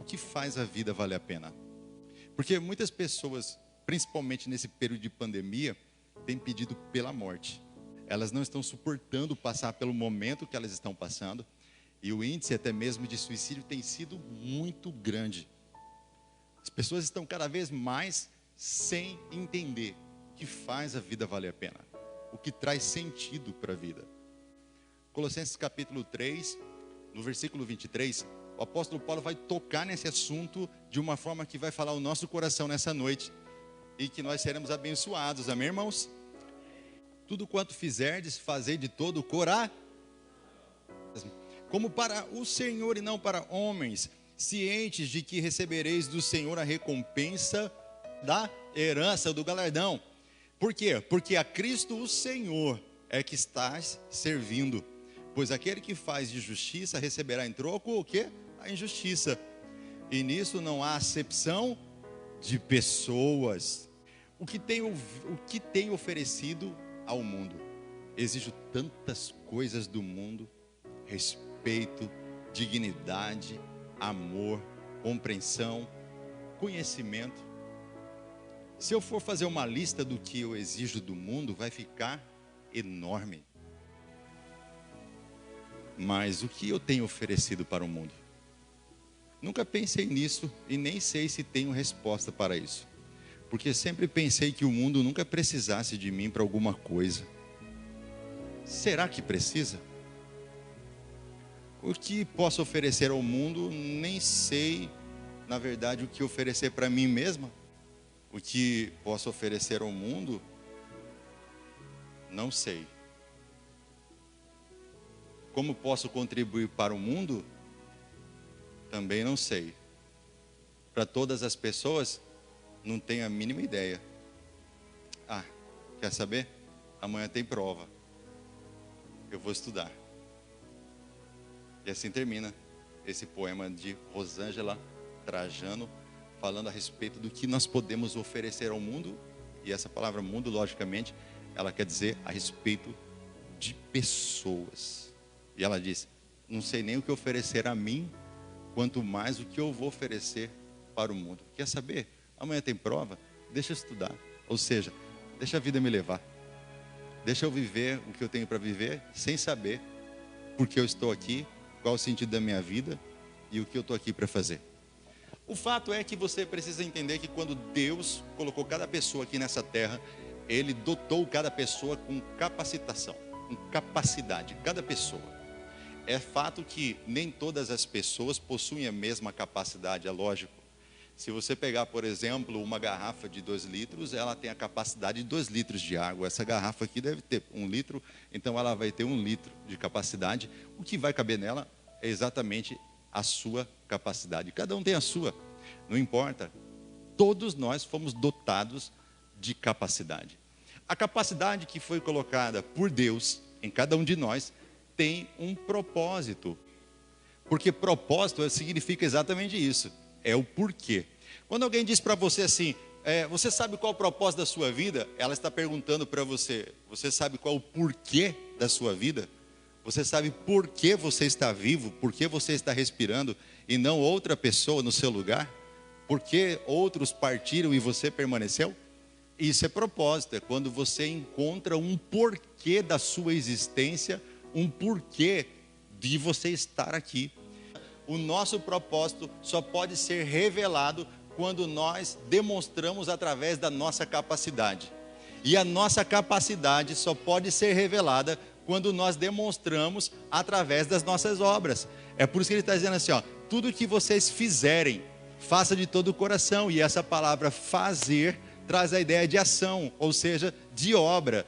que faz a vida valer a pena? Porque muitas pessoas, principalmente nesse período de pandemia, têm pedido pela morte. Elas não estão suportando passar pelo momento que elas estão passando. E o índice até mesmo de suicídio tem sido muito grande. As pessoas estão cada vez mais sem entender o que faz a vida valer a pena. O que traz sentido para a vida. Colossenses capítulo 3, no versículo 23, o apóstolo Paulo vai tocar nesse assunto de uma forma que vai falar o nosso coração nessa noite. E que nós seremos abençoados, amém, irmãos? Tudo quanto fizerdes, fazei de todo o coração, como para o Senhor e não para homens, cientes de que recebereis do Senhor a recompensa da herança, do galardão. Por quê? Porque a Cristo o Senhor é que estás servindo. Pois aquele que faz de justiça receberá em troco o quê? A injustiça. E nisso não há acepção de pessoas. O que tem oferecido ao mundo? Exijo tantas coisas do mundo: respeito, dignidade, amor, compreensão, conhecimento. Se eu for fazer uma lista do que eu exijo do mundo, vai ficar enorme. Mas o que eu tenho oferecido para o mundo? Nunca pensei nisso e nem sei se tenho resposta para isso. Porque sempre pensei que o mundo nunca precisasse de mim para alguma coisa. Será que precisa? O que posso oferecer ao mundo, nem sei, na verdade, o que oferecer para mim mesma. O que posso oferecer ao mundo, não sei. Como posso contribuir para o mundo, também não sei. Para todas as pessoas, não tenho a mínima ideia. Ah, quer saber? Amanhã tem prova. Eu vou estudar. E assim termina esse poema de Rosângela Trajano, falando a respeito do que nós podemos oferecer ao mundo. E essa palavra mundo, logicamente, ela quer dizer a respeito de pessoas. E ela diz: não sei nem o que oferecer a mim, quanto mais o que eu vou oferecer para o mundo. Quer saber? Amanhã tem prova, deixa eu estudar. Ou seja, deixa a vida me levar. Deixa eu viver o que eu tenho para viver, sem saber por que eu estou aqui, qual o sentido da minha vida e o que eu estou aqui para fazer. O fato é que você precisa entender que quando Deus colocou cada pessoa aqui nessa terra, Ele dotou cada pessoa com capacitação, com capacidade, cada pessoa. É fato que nem todas as pessoas possuem a mesma capacidade, é lógico. Se você pegar, por exemplo, uma garrafa de 2 litros, ela tem a capacidade de 2 litros de água. Essa garrafa aqui deve ter 1 litro, então ela vai ter 1 litro de capacidade. O que vai caber nela é exatamente a sua capacidade. Cada um tem a sua, não importa. Todos nós fomos dotados de capacidade. A capacidade que foi colocada por Deus em cada um de nós tem um propósito. Porque propósito significa exatamente isso. É o porquê. Quando alguém diz para você assim, você sabe qual é o propósito da sua vida? Ela está perguntando para você, você sabe qual é o porquê da sua vida? Você sabe por que você está vivo? Por que você está respirando? E não outra pessoa no seu lugar? Por que outros partiram e você permaneceu? Isso é propósito, é quando você encontra um porquê da sua existência, um porquê de você estar aqui. O nosso propósito só pode ser revelado quando nós demonstramos através da nossa capacidade. E a nossa capacidade só pode ser revelada quando nós demonstramos através das nossas obras. É por isso que ele está dizendo assim, ó, tudo que vocês fizerem, faça de todo o coração. E essa palavra fazer traz a ideia de ação, ou seja, de obra.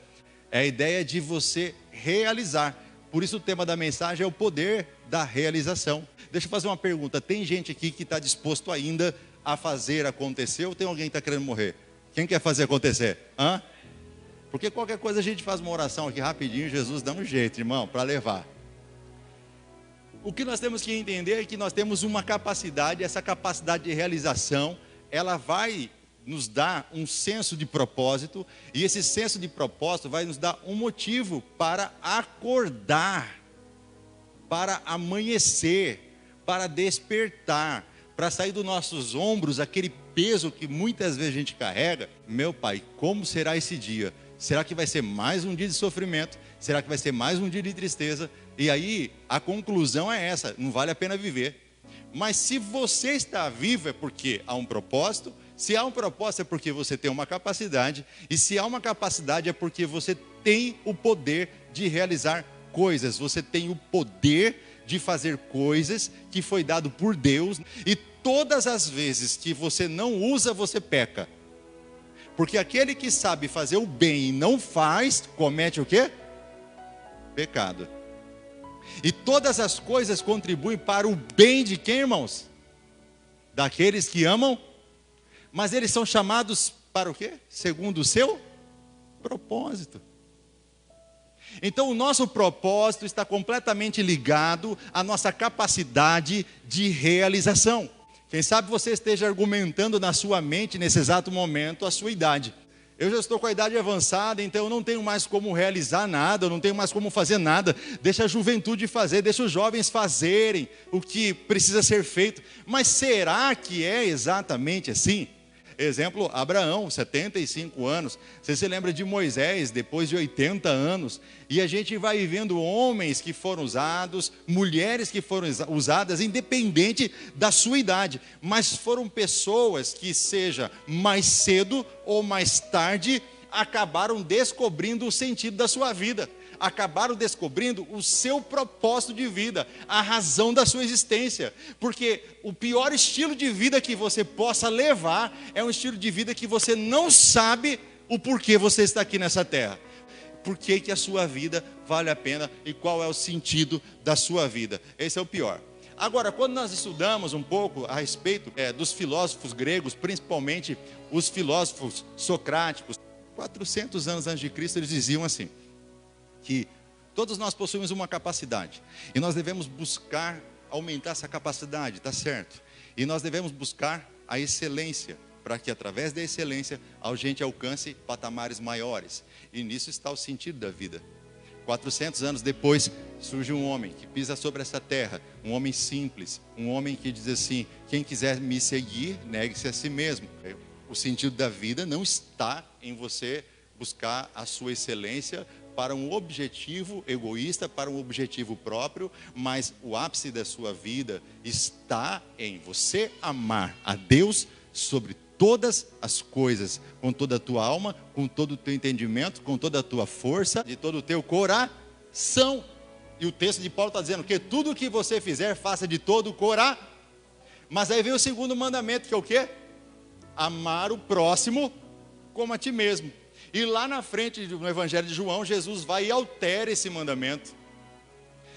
É a ideia de você realizar. Por isso o tema da mensagem é o poder da realização. Deixa eu fazer uma pergunta. Tem gente aqui que está disposto ainda a fazer acontecer ou tem alguém que está querendo morrer? Quem quer fazer acontecer? Hã? Porque qualquer coisa a gente faz uma oração aqui rapidinho, Jesus dá um jeito, irmão, para levar. O que nós temos que entender é que nós temos uma capacidade, essa capacidade de realização, ela vai nos dar um senso de propósito, e esse senso de propósito vai nos dar um motivo para acordar, para amanhecer, para despertar, para sair dos nossos ombros aquele peso que muitas vezes a gente carrega. Meu Pai, como será esse dia? Será que vai ser mais um dia de sofrimento? Será que vai ser mais um dia de tristeza? E aí a conclusão é essa: não vale a pena viver. Mas se você está vivo é porque há um propósito. Se há um propósito é porque você tem uma capacidade. E se há uma capacidade é porque você tem o poder de realizar coisas. Você tem o poder de fazer coisas que foi dado por Deus. E todas as vezes que você não usa, você peca. Porque aquele que sabe fazer o bem e não faz, comete o quê? Pecado. E todas as coisas contribuem para o bem de quem, irmãos? Daqueles que amam. Mas eles são chamados para o quê? Segundo o seu propósito. Então o nosso propósito está completamente ligado à nossa capacidade de realização. Quem sabe você esteja argumentando na sua mente nesse exato momento a sua idade. Eu já estou com a idade avançada, então eu não tenho mais como realizar nada, eu não tenho mais como fazer nada. Deixa a juventude fazer, deixa os jovens fazerem o que precisa ser feito. Mas será que é exatamente assim? Exemplo, Abraão, 75 anos. Você se lembra de Moisés, depois de 80 anos. E a gente vai vendo homens que foram usados, mulheres que foram usadas, independente da sua idade. Mas foram pessoas que, seja mais cedo ou mais tarde, acabaram descobrindo o sentido da sua vida. Acabaram descobrindo o seu propósito de vida, a razão da sua existência. Porque o pior estilo de vida que você possa levar é um estilo de vida que você não sabe o porquê você está aqui nessa terra. Por que a sua vida vale a pena e qual é o sentido da sua vida. Esse é o pior. Agora, quando nós estudamos um pouco a respeito dos filósofos gregos, principalmente os filósofos socráticos, 400 anos antes de Cristo, eles diziam assim, que todos nós possuímos uma capacidade e nós devemos buscar aumentar essa capacidade, tá certo? E nós devemos buscar a excelência, para que através da excelência a gente alcance patamares maiores. E nisso está o sentido da vida. 400 anos depois surge um homem que pisa sobre essa terra, um homem simples, um homem que diz assim: quem quiser me seguir, negue-se a si mesmo. O sentido da vida não está em você buscar a sua excelência para um objetivo egoísta, para um objetivo próprio, mas o ápice da sua vida está em você amar a Deus sobre todas as coisas, com toda a tua alma, com todo o teu entendimento, com toda a tua força, de todo o teu coração. E o texto de Paulo está dizendo que tudo o que você fizer, faça de todo o coração. Mas aí vem o segundo mandamento, que é o quê? Amar o próximo como a ti mesmo. E lá na frente no Evangelho de João, Jesus vai e altera esse mandamento.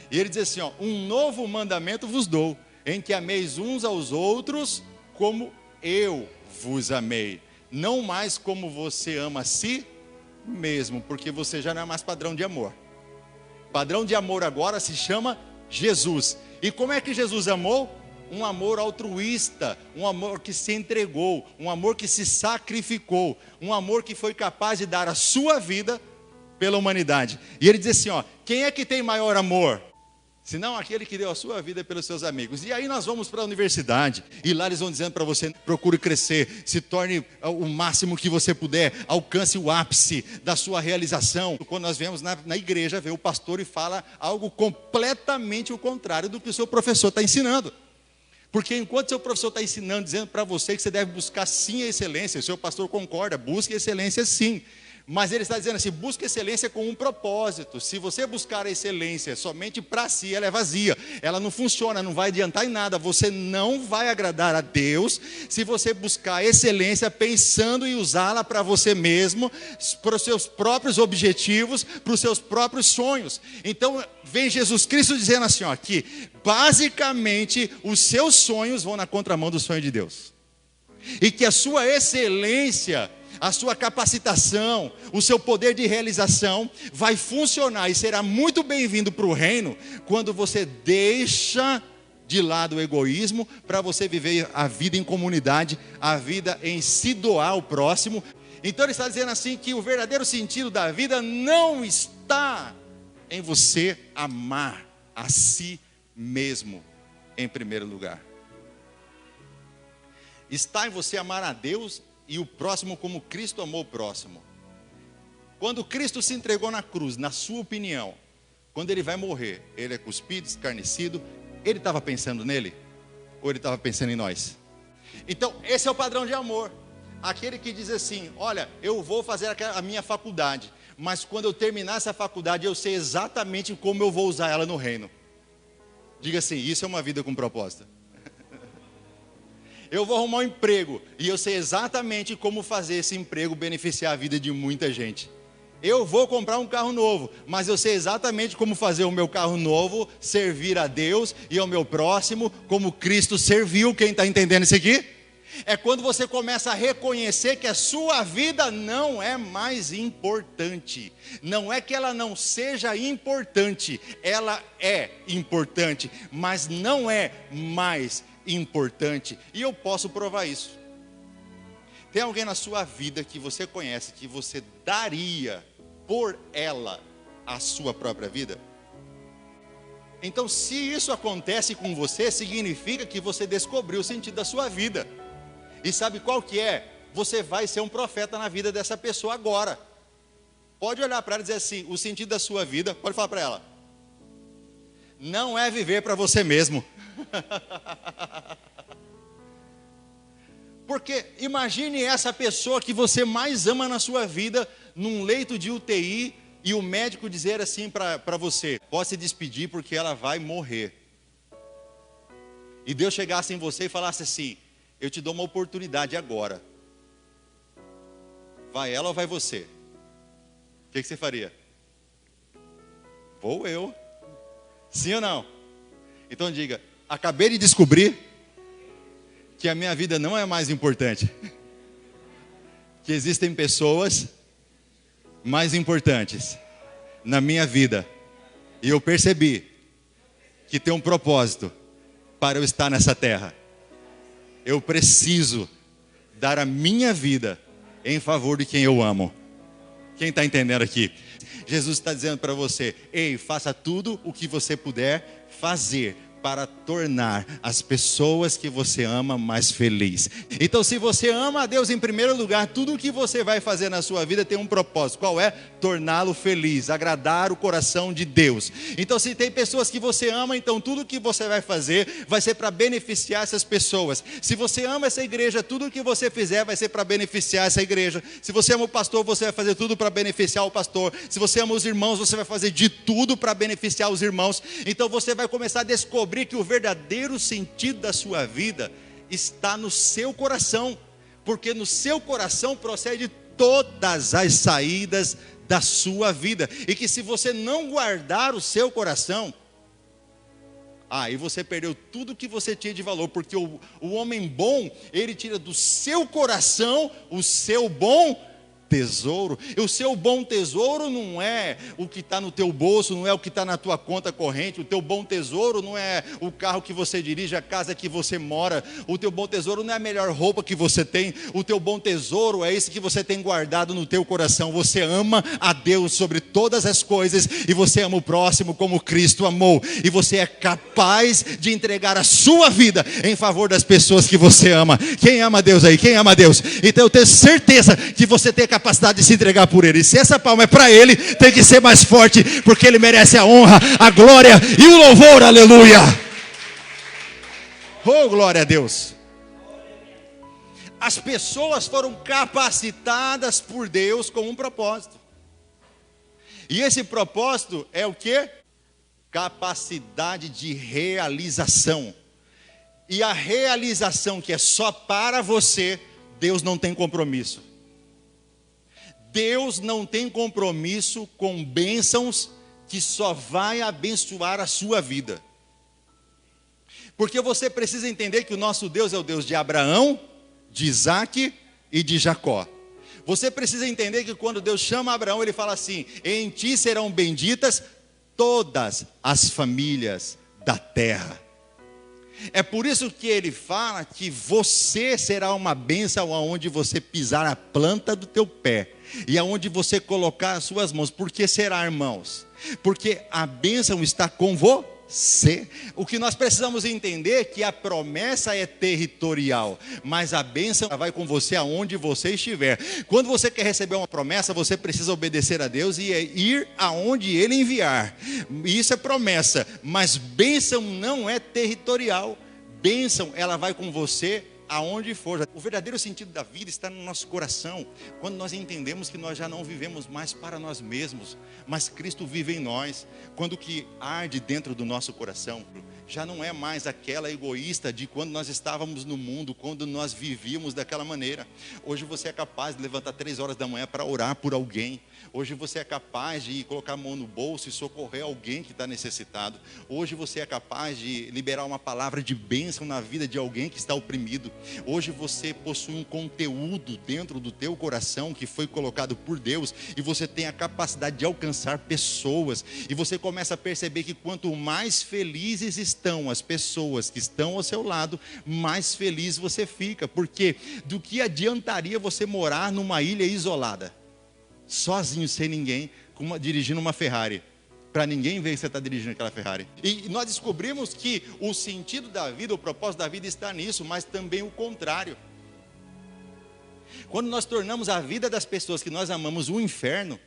E ele diz assim, ó, um novo mandamento vos dou, em que ameis uns aos outros como eu vos amei. Não mais como você ama a si mesmo, porque você já não é mais padrão de amor. Padrão de amor agora se chama Jesus. E como é que Jesus amou? Um amor altruísta, um amor que se entregou, um amor que se sacrificou, um amor que foi capaz de dar a sua vida pela humanidade. E ele diz assim, ó, quem é que tem maior amor? Senão aquele que deu a sua vida pelos seus amigos. E aí nós vamos para a universidade, e lá eles vão dizendo para você, procure crescer, se torne o máximo que você puder, alcance o ápice da sua realização. Quando nós vemos na igreja, vê o pastor e fala algo completamente o contrário do que o seu professor está ensinando. Porque enquanto seu professor está ensinando, dizendo para você que você deve buscar sim a excelência, o seu pastor concorda, busque a excelência sim. Mas ele está dizendo assim, busque excelência com um propósito. Se você buscar a excelência somente para si, ela é vazia. Ela não funciona, não vai adiantar em nada. Você não vai agradar a Deus se você buscar a excelência pensando em usá-la para você mesmo, para os seus próprios objetivos, para os seus próprios sonhos. Então vem Jesus Cristo dizendo assim, ó, que basicamente os seus sonhos vão na contramão do sonho de Deus. E que a sua excelência, a sua capacitação, o seu poder de realização vai funcionar e será muito bem-vindo para o reino quando você deixa de lado o egoísmo para você viver a vida em comunidade, a vida em se doar ao próximo. Então ele está dizendo assim que o verdadeiro sentido da vida não está em você amar a si mesmo em primeiro lugar. Está em você amar a Deus e o próximo como Cristo amou o próximo. Quando Cristo se entregou na cruz, na sua opinião, quando ele vai morrer, ele é cuspido, escarnecido, ele estava pensando nele? Ou ele estava pensando em nós? Então, esse é o padrão de amor. Aquele que diz assim, olha, eu vou fazer a minha faculdade, mas quando eu terminar essa faculdade, eu sei exatamente como eu vou usar ela no reino. Diga assim, isso é uma vida com propósito. Eu vou arrumar um emprego, e eu sei exatamente como fazer esse emprego beneficiar a vida de muita gente. Eu vou comprar um carro novo, mas eu sei exatamente como fazer o meu carro novo servir a Deus e ao meu próximo, como Cristo serviu. Quem está entendendo isso aqui? É quando você começa a reconhecer que a sua vida não é mais importante. Não é que ela não seja importante, ela é importante, mas não é mais importante. E eu posso provar isso. Tem alguém na sua vida que você conhece, que você daria por ela a sua própria vida? Então, se isso acontece com você, significa que você descobriu o sentido da sua vida. E sabe qual que é? Você vai ser um profeta na vida dessa pessoa agora. Pode olhar para ela e dizer assim, o sentido da sua vida, pode falar para ela, não é viver para você mesmo. Porque imagine essa pessoa que você mais ama na sua vida, num leito de UTI, e o médico dizer assim para você, pode se despedir porque ela vai morrer. E Deus chegasse em você e falasse assim, eu te dou uma oportunidade agora. Vai ela ou vai você? O que você faria? Vou eu. Sim ou não? Então diga, acabei de descobrir que a minha vida não é mais importante. Que existem pessoas mais importantes na minha vida. E eu percebi que tem um propósito para eu estar nessa terra. Eu preciso dar a minha vida em favor de quem eu amo. Quem está entendendo aqui? Jesus está dizendo para você, ei, faça tudo o que você puder fazer para tornar as pessoas que você ama mais felizes. Então, se você ama a Deus em primeiro lugar, tudo o que você vai fazer na sua vida tem um propósito. Qual é? Torná-lo feliz, agradar o coração de Deus. Então, se tem pessoas que você ama, então tudo o que você vai fazer vai ser para beneficiar essas pessoas. Se você ama essa igreja, tudo o que você fizer vai ser para beneficiar essa igreja. Se você ama o pastor, você vai fazer tudo para beneficiar o pastor. Se você ama os irmãos, você vai fazer de tudo para beneficiar os irmãos. Então, você vai começar a descobrir que o verdadeiro sentido da sua vida está no seu coração, porque no seu coração procede todas as saídas da sua vida, e que se você não guardar o seu coração, aí você perdeu tudo que você tinha de valor, porque o homem bom, ele tira do seu coração o seu bom tesouro. E o seu bom tesouro não é o que está no teu bolso, não é o que está na tua conta corrente. O teu bom tesouro não é o carro que você dirige, a casa que você mora. O teu bom tesouro não é a melhor roupa que você tem. O teu bom tesouro é esse que você tem guardado no teu coração. Você ama a Deus sobre todas as coisas, e você ama o próximo como Cristo amou, e você é capaz de entregar a sua vida em favor das pessoas que você ama. Quem ama a Deus aí? Quem ama a Deus? Então eu tenho certeza que você tem capacidade de se entregar por Ele. E se essa palma é para Ele, tem que ser mais forte, porque Ele merece a honra, a glória e o louvor. Aleluia! Oh, glória a Deus! As pessoas foram capacitadas por Deus com um propósito. E esse propósito é o quê? Capacidade de realização. E a realização que é só para você, Deus não tem compromisso. Deus não tem compromisso com bênçãos que só vai abençoar a sua vida. Porque você precisa entender que o nosso Deus é o Deus de Abraão, de Isaac e de Jacó. Você precisa entender que quando Deus chama Abraão, Ele fala assim, em ti serão benditas todas as famílias da terra. É por isso que Ele fala que você será uma bênção aonde você pisar a planta do teu pé e aonde você colocar as suas mãos. Por que será, irmãos? Porque a bênção está com você. você. O que nós precisamos entender é que a promessa é territorial, mas a bênção vai com você aonde você estiver. Quando você quer receber uma promessa, você precisa obedecer a Deus e ir aonde Ele enviar. Isso é promessa, mas bênção não é territorial. Bênção, ela vai com você aonde for. O verdadeiro sentido da vida está no nosso coração, quando nós entendemos que nós já não vivemos mais para nós mesmos, mas Cristo vive em nós. Quando o que arde dentro do nosso coração já não é mais aquela egoísta de quando nós estávamos no mundo, quando nós vivíamos daquela maneira. Hoje você é capaz de levantar 3 horas da manhã para orar por alguém. Hoje você é capaz de colocar a mão no bolso e socorrer alguém que está necessitado. Hoje você é capaz de liberar uma palavra de bênção na vida de alguém que está oprimido. Hoje você possui um conteúdo dentro do teu coração que foi colocado por Deus, e você tem a capacidade de alcançar pessoas, e você começa a perceber que quanto mais felizes estão as pessoas que estão ao seu lado, mais feliz você fica. Porque do que adiantaria você morar numa ilha isolada, sozinho, sem ninguém, dirigindo uma Ferrari, para ninguém ver que você está dirigindo aquela Ferrari? E nós descobrimos que o sentido da vida, o propósito da vida está nisso, mas também o contrário. Quando nós tornamos a vida das pessoas que nós amamos um inferno,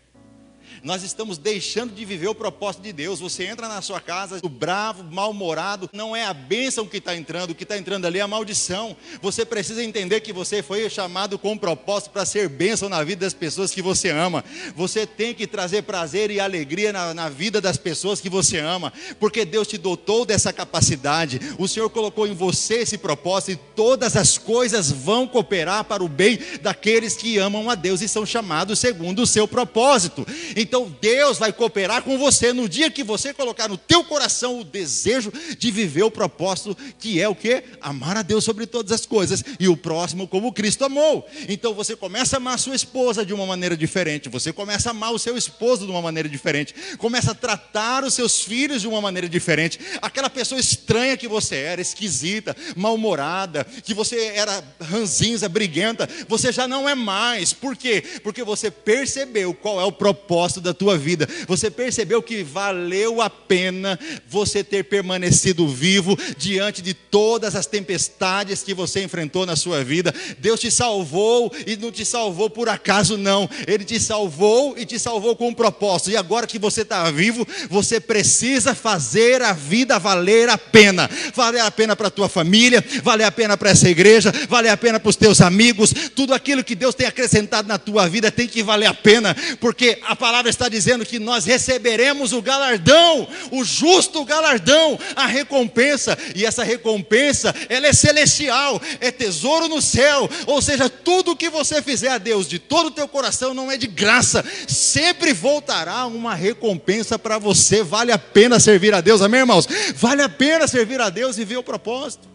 nós estamos deixando de viver o propósito de Deus. Você entra na sua casa, bravo, mal-humorado, não é a bênção que está entrando, o que está entrando ali é a maldição. Você precisa entender que você foi chamado com um propósito para ser bênção na vida das pessoas que você ama. Você tem que trazer prazer e alegria na vida das pessoas que você ama, porque Deus te dotou dessa capacidade. O Senhor colocou em você esse propósito, e todas as coisas vão cooperar para o bem daqueles que amam a Deus e são chamados segundo o seu propósito. Então Deus vai cooperar com você no dia que você colocar no teu coração o desejo de viver o propósito, que é o quê? Amar a Deus sobre todas as coisas e o próximo como Cristo amou. Então você começa a amar a sua esposa de uma maneira diferente, você começa a amar o seu esposo de uma maneira diferente, começa a tratar os seus filhos de uma maneira diferente. Aquela pessoa estranha que você era, esquisita, mal-humorada, que você era ranzinza, briguenta, você já não é mais. Por quê? Porque você percebeu qual é o propósito da tua vida. Você percebeu que valeu a pena você ter permanecido vivo diante de todas as tempestades que você enfrentou na sua vida. Deus te salvou e não te salvou por acaso, não. Ele te salvou e te salvou com um propósito. E agora que você está vivo, você precisa fazer a vida valer a pena. Valer a pena para a tua família, valer a pena para essa igreja, valer a pena para os teus amigos. Tudo aquilo que Deus tem acrescentado na tua vida tem que valer a pena, porque a palavra está dizendo que nós receberemos o galardão, o justo galardão, a recompensa, e essa recompensa, ela é celestial, é tesouro no céu. Ou seja, tudo que você fizer a Deus de todo o teu coração não é de graça, sempre voltará uma recompensa para você. Vale a pena servir a Deus, amém, irmãos? Vale a pena servir a Deus e ver o propósito.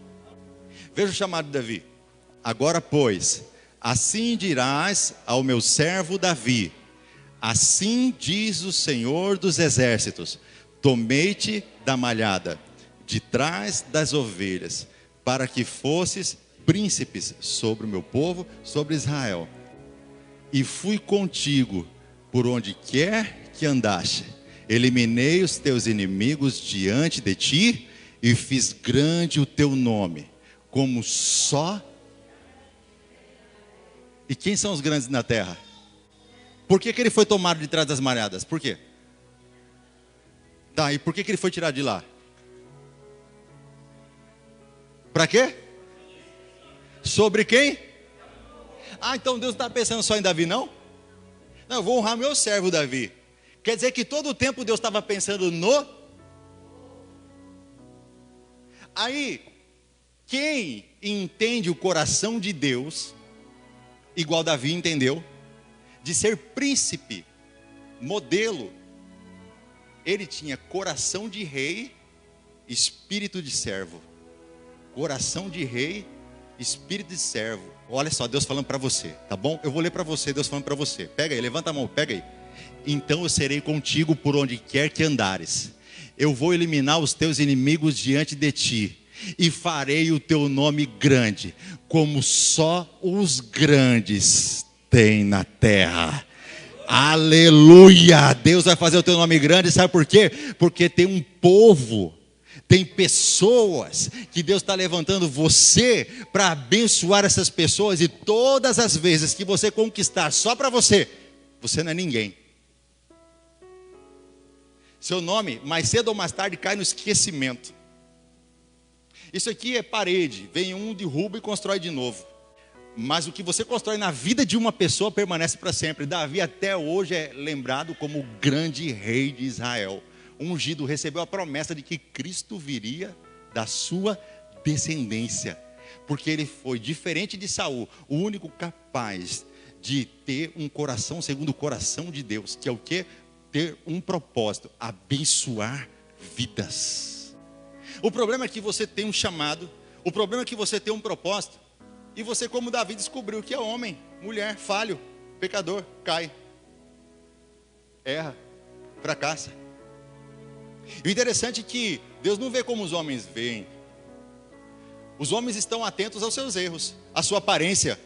Veja o chamado de Davi: agora pois, assim dirás ao meu servo Davi, assim diz o Senhor dos exércitos: tomei-te da malhada, de trás das ovelhas, para que fosses príncipes sobre o meu povo, sobre Israel. E fui contigo por onde quer que andaste. Eliminei os teus inimigos diante de ti, e fiz grande o teu nome, como só. E quem são os grandes na terra? Por que ele foi tomado de trás das malhadas? Por quê? Tá, e por que ele foi tirado de lá? Para quê? Sobre quem? Ah, então Deus não está pensando só em Davi, não? Não, eu vou honrar meu servo Davi. Quer dizer que todo o tempo Deus estava pensando no... Aí, quem entende o coração de Deus, igual Davi entendeu, de ser príncipe, modelo, ele tinha coração de rei, espírito de servo. Coração de rei, espírito de servo. Olha só, Deus falando para você, tá bom? Eu vou ler para você, Deus falando para você. Pega aí, levanta a mão, pega aí. Então eu serei contigo por onde quer que andares. Eu vou eliminar os teus inimigos diante de ti, e farei o teu nome grande, como só os grandes têm na terra. Aleluia! Deus vai fazer o teu nome grande, sabe por quê? Porque tem um povo Tem pessoas que Deus está levantando você para abençoar essas pessoas, e todas as vezes que você conquistar só para você, você não é ninguém. Seu nome, mais cedo ou mais tarde, cai no esquecimento. Isso aqui é parede, vem um, derruba e constrói de novo. Mas o que você constrói na vida de uma pessoa permanece para sempre. Davi até hoje é lembrado como o grande rei de Israel. Ungido, recebeu a promessa de que Cristo viria da sua descendência. Porque ele foi, diferente de Saul, o único capaz de ter um coração segundo o coração de Deus. Que é o quê? Ter um propósito, abençoar vidas. O problema é que você tem um chamado, o problema é que você tem um propósito, e você, como Davi, descobriu que é homem, mulher, falho, pecador, cai, erra, fracassa. E o interessante é que Deus não vê como os homens veem. Os homens estão atentos aos seus erros, à sua aparência,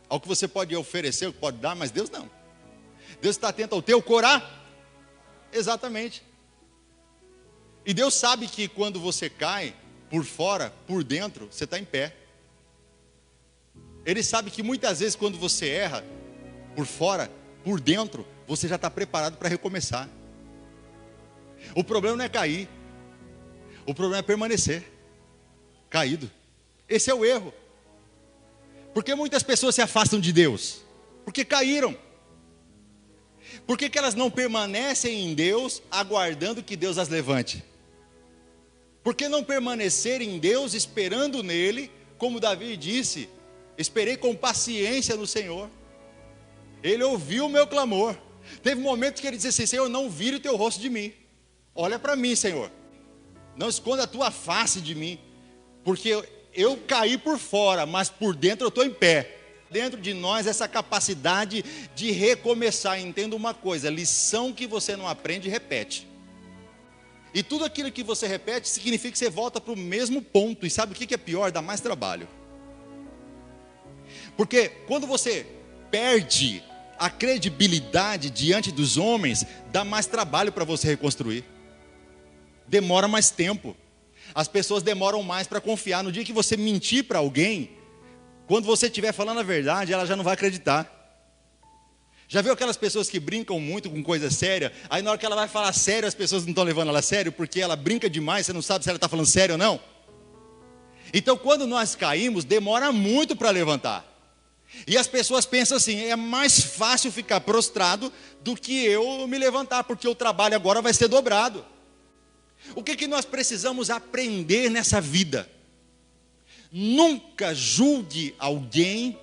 ao que você pode oferecer, o que pode dar, mas Deus não. Deus está atento ao teu coração. Exatamente. E Deus sabe que quando você cai, por fora, por dentro, você está em pé. Ele sabe que muitas vezes quando você erra, por fora, por dentro, você já está preparado para recomeçar. O problema não é cair. O problema é permanecer caído. Esse é o erro. Porque muitas pessoas se afastam de Deus? Porque caíram. Por que elas não permanecem em Deus, aguardando que Deus as levante? Por que não permanecer em Deus, esperando nele, como Davi disse, esperei com paciência no Senhor. Ele ouviu o meu clamor. Teve momentos que ele disse assim: Senhor, não vire o teu rosto de mim. Olha para mim, Senhor. Não esconda a tua face de mim. Porque eu caí por fora, mas por dentro eu estou em pé. Dentro de nós essa capacidade de recomeçar. Entenda uma coisa: lição que você não aprende, repete. E tudo aquilo que você repete significa que você volta para o mesmo ponto. E sabe o que é pior? Dá mais trabalho. Porque quando você perde a credibilidade diante dos homens, dá mais trabalho para você reconstruir. Demora mais tempo. As pessoas demoram mais para confiar. No dia que você mentir para alguém, quando você estiver falando a verdade, ela já não vai acreditar. Já viu aquelas pessoas que brincam muito com coisa séria? Aí na hora que ela vai falar sério, as pessoas não estão levando ela a sério, porque ela brinca demais, você não sabe se ela está falando sério ou não. Então quando nós caímos, demora muito para levantar. E as pessoas pensam assim: é mais fácil ficar prostrado do que eu me levantar, porque o trabalho agora vai ser dobrado. O que nós precisamos aprender nessa vida? Nunca julgue alguém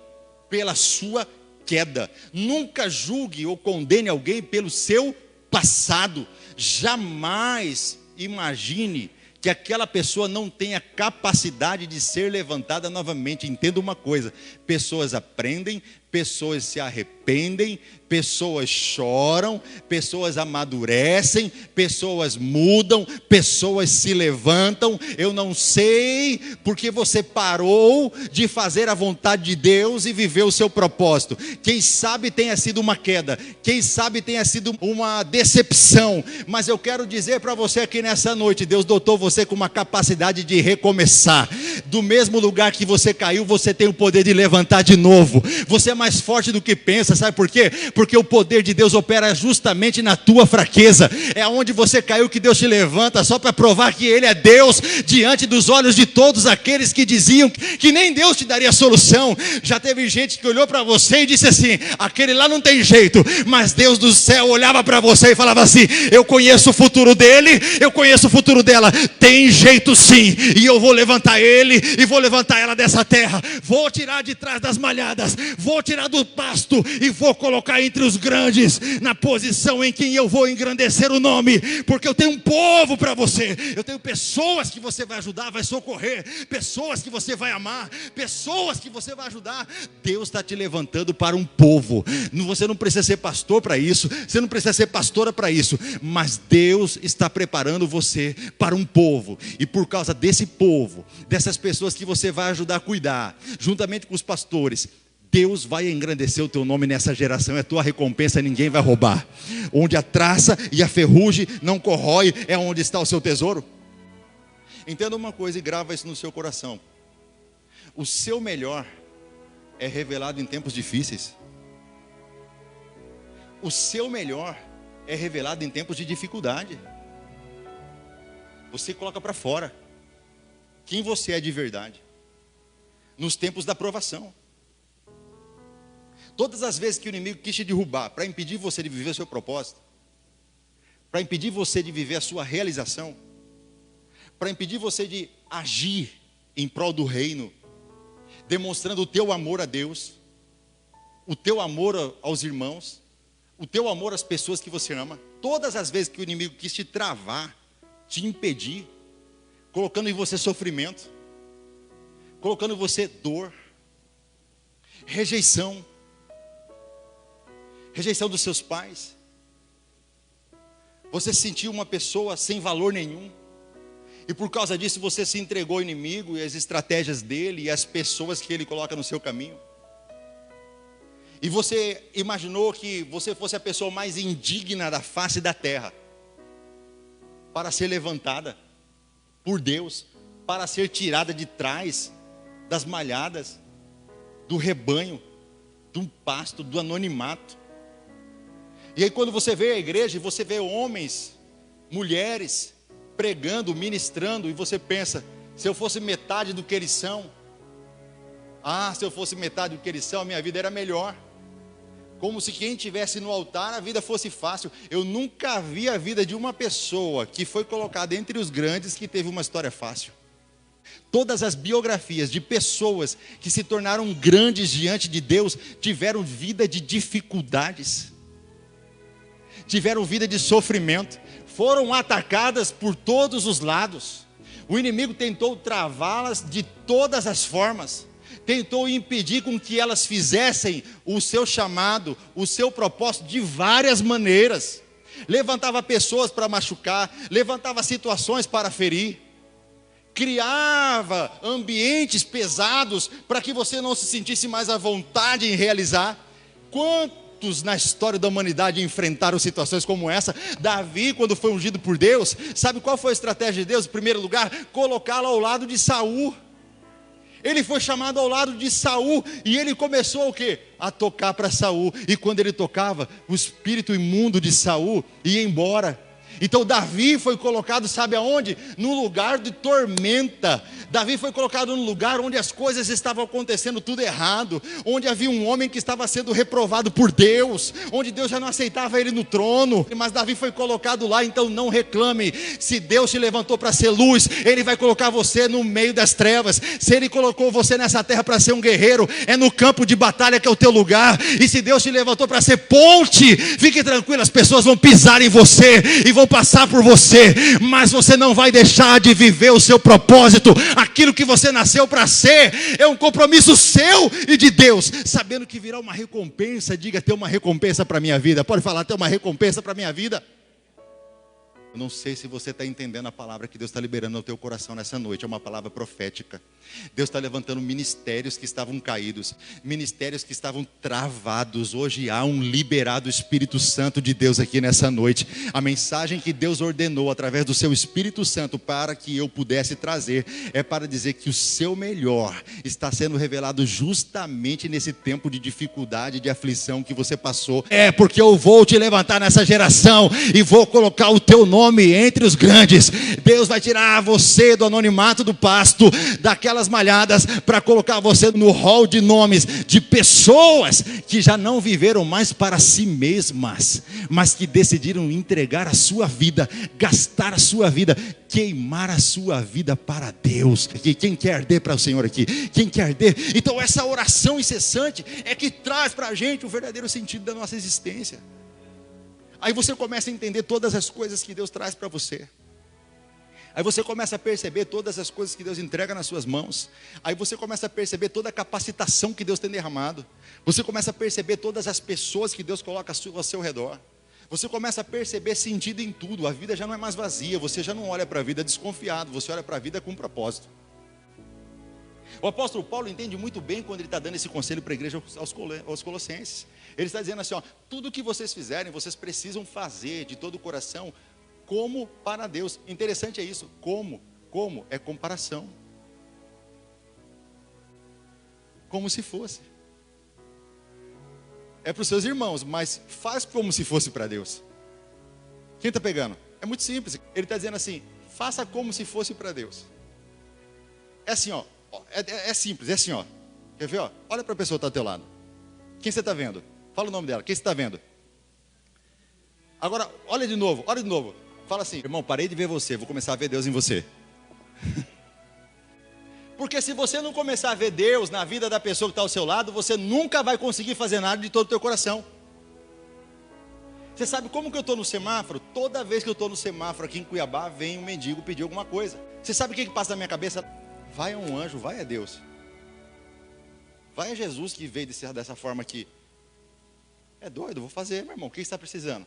pela sua queda. Nunca julgue ou condene alguém pelo seu passado. Jamais imagine que aquela pessoa não tenha capacidade de ser levantada novamente. Entenda uma coisa: pessoas aprendem, pessoas se arrependem, pessoas choram, pessoas amadurecem, pessoas mudam, pessoas se levantam. Eu não sei porque você parou de fazer a vontade de Deus e viver o seu propósito. Quem sabe tenha sido uma queda, quem sabe tenha sido uma decepção, mas eu quero dizer para você aqui nessa noite: Deus dotou você com uma capacidade de recomeçar. Do mesmo lugar que você caiu, você tem o poder de levantar de novo. Você é mais forte do que pensa, sabe por quê? Porque o poder de Deus opera justamente na tua fraqueza. É onde você caiu que Deus te levanta, só para provar que Ele é Deus, diante dos olhos de todos aqueles que diziam que nem Deus te daria solução. Já teve gente que olhou para você e disse assim: aquele lá não tem jeito. Mas Deus do céu olhava para você e falava assim: eu conheço o futuro dele, eu conheço o futuro dela, tem jeito sim, e eu vou levantar ele e vou levantar ela dessa terra, vou tirar de trás das malhadas, vou tirar do pasto e vou colocar entre os grandes, na posição em que eu vou engrandecer o nome, porque eu tenho um povo para você, eu tenho pessoas que você vai ajudar, vai socorrer, pessoas que você vai amar, pessoas que você vai ajudar. Deus está te levantando para um povo. Você não precisa ser pastor para isso, você não precisa ser pastora para isso, mas Deus está preparando você para um povo, e por causa desse povo, dessas pessoas que você vai ajudar a cuidar, juntamente com os pastores, Deus vai engrandecer o teu nome nessa geração. É tua recompensa, ninguém vai roubar. Onde a traça e a ferrugem não corrói, é onde está o seu tesouro. Entenda uma coisa e grava isso no seu coração. O seu melhor é revelado em tempos difíceis. O seu melhor é revelado em tempos de dificuldade. Você coloca para fora quem você é de verdade nos tempos da provação. Todas as vezes que o inimigo quis te derrubar para impedir você de viver o seu propósito, para impedir você de viver a sua realização, para impedir você de agir em prol do reino, demonstrando o teu amor a Deus, o teu amor aos irmãos, o teu amor às pessoas que você ama. Todas as vezes que o inimigo quis te travar, te impedir, colocando em você sofrimento, colocando em você dor, rejeição dos seus pais, você se sentiu uma pessoa sem valor nenhum, e por causa disso você se entregou ao inimigo e às estratégias dele e às pessoas que ele coloca no seu caminho. E você imaginou que você fosse a pessoa mais indigna da face da terra para ser levantada por Deus, para ser tirada de trás das malhadas, do rebanho, do pasto, do anonimato. E aí quando você vê a igreja, você vê homens, mulheres pregando, ministrando, e você pensa, se eu fosse metade do que eles são, se eu fosse metade do que eles são, a minha vida era melhor. Como se quem estivesse no altar, a vida fosse fácil. Eu nunca vi a vida de uma pessoa que foi colocada entre os grandes que teve uma história fácil. Todas as biografias de pessoas que se tornaram grandes diante de Deus tiveram vida de dificuldades, tiveram vida de sofrimento, foram atacadas por todos os lados. O inimigo tentou travá-las de todas as formas, tentou impedir com que elas fizessem o seu chamado, o seu propósito de várias maneiras. Levantava pessoas para machucar, levantava situações para ferir, criava ambientes pesados para que você não se sentisse mais à vontade em realizar. Quantos na história da humanidade enfrentaram situações como essa? Davi, quando foi ungido por Deus, sabe qual foi a estratégia de Deus? Em primeiro lugar, colocá-lo ao lado de Saul. Ele foi chamado ao lado de Saul e ele começou o quê? A tocar para Saul. E quando ele tocava, o espírito imundo de Saul ia embora. Então Davi foi colocado, sabe aonde? No lugar de tormenta. Davi foi colocado no lugar onde as coisas estavam acontecendo tudo errado, onde havia um homem que estava sendo reprovado por Deus, onde Deus já não aceitava ele no trono, mas Davi foi colocado lá. Então não reclame, se Deus te levantou para ser luz, Ele vai colocar você no meio das trevas. Se Ele colocou você nessa terra para ser um guerreiro, é no campo de batalha que é o teu lugar. E se Deus te levantou para ser ponte, fique tranquilo, as pessoas vão pisar em você e vão passar por você, mas você não vai deixar de viver o seu propósito. Aquilo que você nasceu para ser é um compromisso seu e de Deus, sabendo que virá uma recompensa. Diga, ter uma recompensa para a minha vida. Pode falar, ter uma recompensa para a minha vida. Eu não sei se você está entendendo a palavra que Deus está liberando no teu coração nessa noite. É uma palavra profética. Deus está levantando ministérios que estavam caídos, ministérios que estavam travados. Hoje há um liberado Espírito Santo de Deus aqui nessa noite. A mensagem que Deus ordenou através do seu Espírito Santo para que eu pudesse trazer é para dizer que o seu melhor está sendo revelado justamente nesse tempo de dificuldade, de aflição que você passou. É porque eu vou te levantar nessa geração e vou colocar o teu nome entre os grandes. Deus vai tirar você do anonimato do pasto, daquelas malhadas, para colocar você no hall de nomes de pessoas que já não viveram mais para si mesmas, mas que decidiram entregar a sua vida, gastar a sua vida, queimar a sua vida para Deus. Quem quer arder para o Senhor aqui? Quem quer arder? Então essa oração incessante é que traz para a gente o verdadeiro sentido da nossa existência. Aí você começa a entender todas as coisas que Deus traz para você. Aí você começa a perceber todas as coisas que Deus entrega nas suas mãos. Aí você começa a perceber toda a capacitação que Deus tem derramado. Você começa a perceber todas as pessoas que Deus coloca ao seu redor. Você começa a perceber sentido em tudo. A vida já não é mais vazia. Você já não olha para a vida desconfiado. Você olha para a vida com um propósito. O apóstolo Paulo entende muito bem quando ele está dando esse conselho para a igreja aos Colossenses. Ele está dizendo assim, tudo que vocês fizerem, vocês precisam fazer de todo o coração, como para Deus. Interessante é isso, como Como? É comparação. Como se fosse. É para os seus irmãos, mas faz como se fosse para Deus. Quem está pegando? É muito simples. Ele está dizendo assim, faça como se fosse para Deus. É assim, ó. É simples, é assim, ó. Quer ver, ó? Olha para a pessoa que está ao teu lado. Quem você está vendo? Fala o nome dela. Quem você está vendo? Agora, olha de novo, olha de novo. Fala assim, irmão, parei de ver você, vou começar a ver Deus em você. Porque se você não começar a ver Deus na vida da pessoa que está ao seu lado, você nunca vai conseguir fazer nada de todo o teu coração. Você sabe como que eu estou no semáforo? Toda vez que eu estou no semáforo aqui em Cuiabá, vem um mendigo pedir alguma coisa. Você sabe o que passa na minha cabeça? Vai a um anjo, vai a Deus. Vai a Jesus que veio dessa forma aqui. É doido, vou fazer, meu irmão. O que você está precisando?